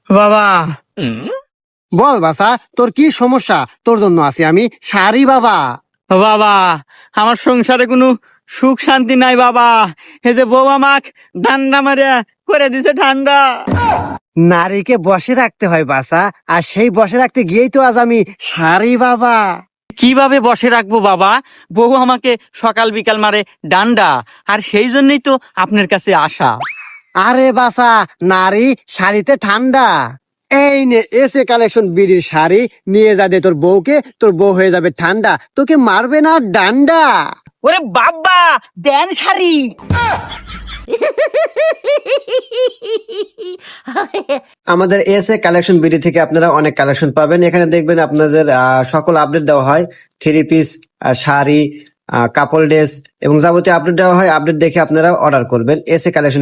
বাবা বল বাসা, তোর কি সমস্যা? তোর জন্য আছি আমি শাড়ি বাবা। বাবা আমার সংসারে কোনো সুখ শান্তি নাই বাবা। এই যে বউ আমাক ঠান্ডা মারিয়া করে দিছে ঠান্ডা। নারীকে বসে রাখতে হয় বাসা, আর সেই বসে রাখতে গিয়েই তো আজ আমি শাড়ি বাবা। কিভাবে বসে রাখবো বাবা? বউ আমাকে সকাল বিকাল মারে ডান্ডা, আর সেই জন্যই তো আপনার কাছে আসা। আরে বাসা, নারী শাড়িতে ঠান্ডা। এই নে এসে কালেকশন বিড়ির শাড়ি, নিয়ে যা দে তোর বউকে, তোর বউ হয়ে যাবে ঠান্ডা, তোকে মারবে না ডান্ডা। ওরে বাবা, দেন শাড়ি। আমাদের এসে কালেকশন বিডি থেকে আপনারা অনেক কালেকশন পাবেন। এখানে দেখবেন আপনাদের সকল আপডেট দেওয়া হয়, থ্রি পিস, শাড়ি, কাপড় ড্রেস এবং যাবতীয় আপডেট দেওয়া হয়। আপডেট দেখে আপনারা অর্ডার করবেন এসে কালেকশন।